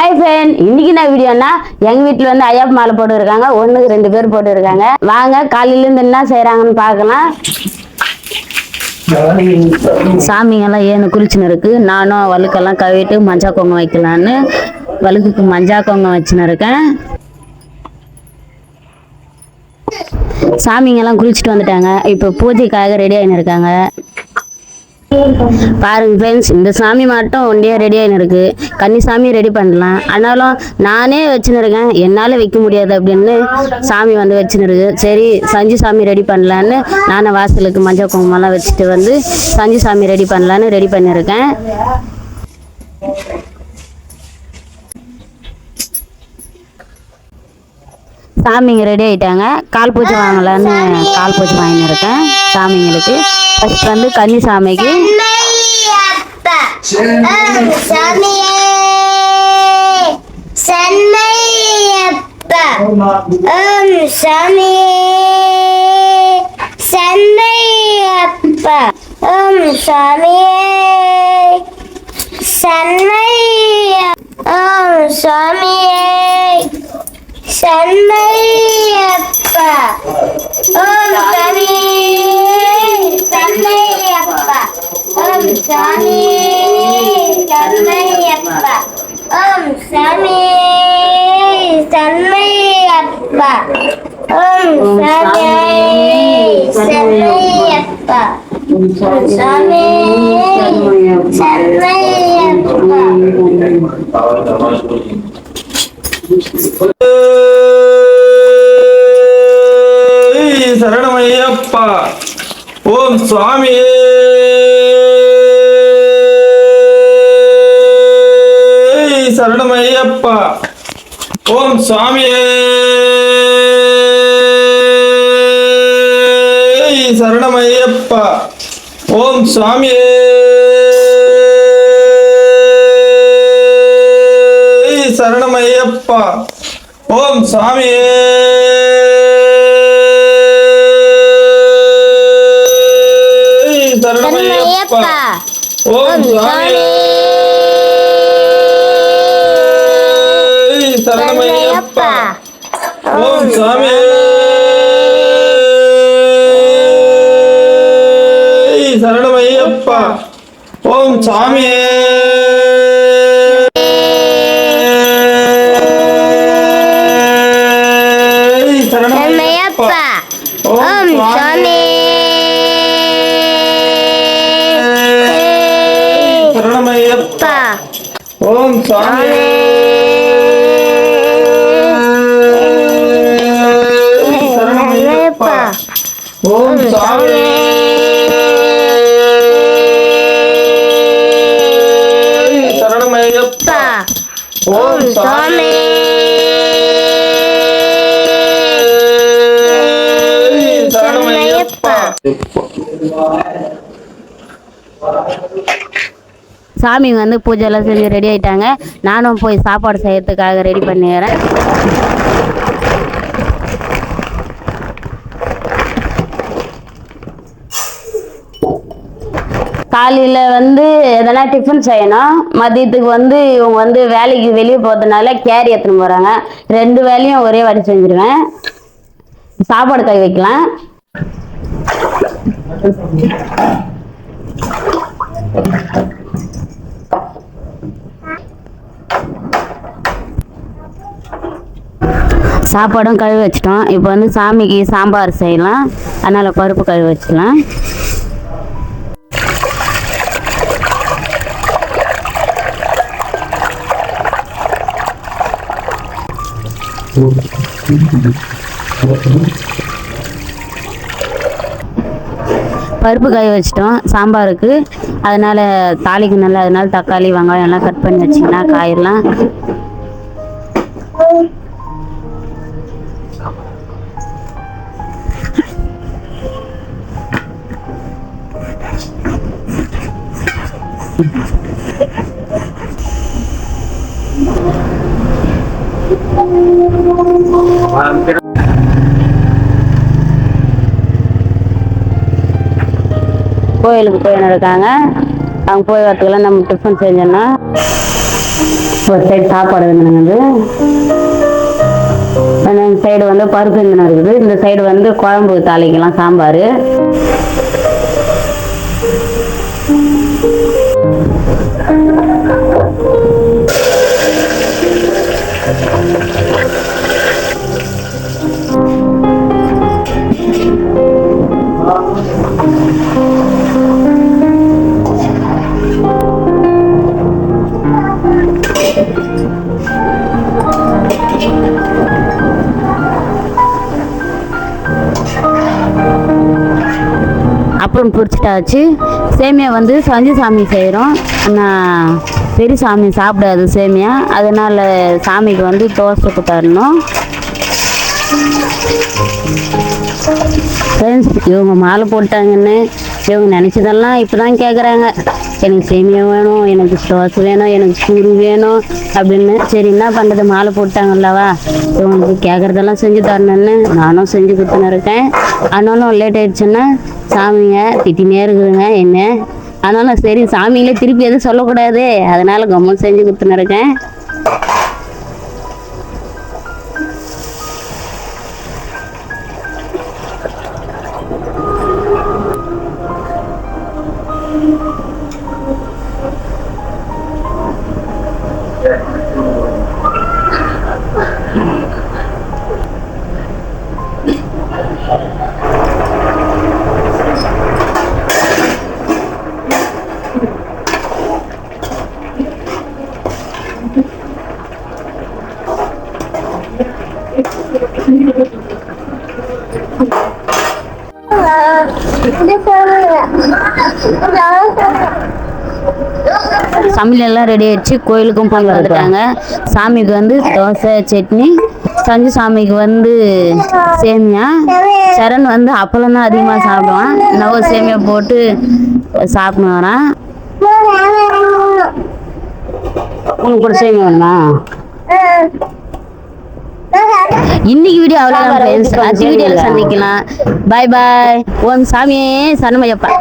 Hi friend, இன்னைக்கு என்ன வீடியோனா எங்க வீட்டுல வந்து ஐயப்ப மாலை போட்டு இருக்காங்க. ஒண்ணுக்கு 2 பேர் போட்டு இருக்காங்க. வாங்க காலையில இருந்து என்ன செய்யறாங்கன்னு பார்க்கலாம். சாமிங்கெல்லாம் ஏன்னு குளிச்சுன்னு இருக்கு. நானும் வழுக்கெல்லாம் கவிட்டு மஞ்சா குங்குமம் வைக்கலான்னு வழுக்குக்கு மஞ்சா குங்குமம் வச்சுன்னு இருக்கேன். சாமிங்கெல்லாம் குளிச்சுட்டு வந்துட்டாங்க. இப்போ பூஜைக்காக ரெடி ஆகின்னு இருக்காங்க. பாருங்க ஃப்ரெண்ட்ஸ், இந்த சாமி மட்டும் ஒண்டியா ரெடி ஆகின்னு இருக்கு. கன்னிசாமி ரெடி பண்ணலாம், ஆனாலும் நானே வச்சுன்னு இருக்கேன். என்னால வைக்க முடியாது அப்படின்னு சாமி வந்து வச்சுன்னு இருக்கு. சரி சஞ்சு சாமி ரெடி பண்ணலான்னு நானும் வாசலுக்கு மஞ்சள் குங்குமம்லாம் வச்சுட்டு வந்து சஞ்சு சாமி ரெடி பண்ணலான்னு ரெடி பண்ணியிருக்கேன். சாமிங்க ரெடி ஆயிட்டாங்க. கால் பூஜை வாங்கலான்னு கால் பூஜை வாங்கின்னு இருக்கேன். சாமிங்களுக்கு ஃபர்ஸ்ட் வந்து கன்னி சாமிக்கு சண்மையப்பா ஓம் சாமி சண்மையப்பா ஓம் சாமி சண்மையப்பா ஓம் சாமி சண்மையப்பா ஓம் சாமி சண்மையப்பா ஓம் சாமி சண்மையப்பா சரணமையப்பா ஓம் சுவாமி சரணமையப்பா ஓம் சுவாமி சரணமையப்பா ஓம் சுவாமி சரணமையப்பா ஓம் சுவாமி சரணமையப்பா ஓம் சுவாமி சரணமையப்பா ஓம் சுவாமி சரணமையப்பா ஓம் சுவாமி சரணமையப்பா ஓம் சுவாமி சரணமையப்பா ஓம் சுவாமி சரணமையப்பா ஓம் சுவாமி சரணமையப்பா ஓம் சுவாமி சரணமையப்பா. சாமி வந்து பூஜை எல்லாம் செஞ்சு ரெடி ஆயிட்டாங்க. நானும் போய் சாப்பாடு செய்யறதுக்காக ரெடி பண்ணிடுறேன். காலையில் வந்து எதனா டிஃபன் செய்யணும். மதியத்துக்கு வந்து இவங்க வந்து வேலைக்கு வெளியே போகிறதுனால கேரி எடுத்துன்னு போகிறாங்க. 2 வேலையும் ஒரே வாட்டி செஞ்சுருவேன். சாப்பாடு கை வைக்கலாம். சாப்பாடும் கழுவி வச்சிட்டோம். இப்போ வந்து சாமிக்கு சாம்பார் செய்யலாம், அதனால் பருப்பு கழுவி வச்சுக்கலாம். பருப்பு காய வச்சிட்டோம் சாம்பாருக்கு, அதனால் தாளிக்கு நல்லா, அதனால தக்காளி வெங்காயம் எல்லாம் கட் பண்ணி வச்சிங்கன்னா காயெல்லாம். கோயிலுக்கு போயின்னு இருக்காங்க. அவங்க போய் வரத்துக்கெல்லாம் நம்ம டிஃபன் செஞ்சோன்னா ஒரு சைடு சாப்பாடு வந்துனுங்குது, இந்த சைடு வந்து பருப்பு இருந்துன்னு இருக்குது, இந்த சைடு வந்து குழம்பு தாளிக்கலாம் சாம்பார். அப்புறம் பிடிச்சிட்டாச்சு. சேமியா வந்து சஞ்சு சாமி செய்கிறோம். ஆனால் பெரிய சாமி சாப்பிடாது சேமியா, அதனால் சாமிக்கு வந்து தோசை தரணும். ஃப்ரெண்ட்ஸ், இவங்க மாலை போட்டாங்கன்னு இவங்க நினச்சதெல்லாம் இப்போ தான் கேட்குறாங்க. எனக்கு சேமியா வேணும், எனக்கு தோசை வேணும், எனக்கு சூடு வேணும் அப்படின்னு. சரி, என்ன பண்ணுறது, மாலை போட்டாங்கல்லவா, இவங்களுக்கு கேட்குறதெல்லாம் செஞ்சு தரணுன்னு நானும் செஞ்சு கொடுத்துன்னு இருக்கேன். ஆனாலும் லேட் ஆயிடுச்சுன்னா சாமிங்க திட்டினே இருக்குதுங்க என்ன. ஆனாலும் சரி, சாமிங்களே திருப்பி எதுவும் சொல்லக்கூடாது, அதனால கம்மன் செஞ்சு கொடுத்துன்னு இருக்கேன். சமையல் எல்லாம் ரெடி ஆயிடுச்சு. கோயிலுக்கும் போய் வந்துட்டாங்க. சாமிக்கு வந்து தோசை சட்னி, சஞ்சு சாமிக்கு வந்து சேமியா, சரண் வந்து அப்பளம் தான் அதிகமாக சாப்பிடுவான். நவ சேமியா போட்டு சாப்பிட்டு வரான். உனக்கு கூட சேமியா வேணுமா? இன்னைக்கு வீடியோ அவ்வளோதான். அடுத்த வீடியோவில் சந்திக்கலாம். பாய் பாய். ஓம் சாமியே சரணமையப்பா.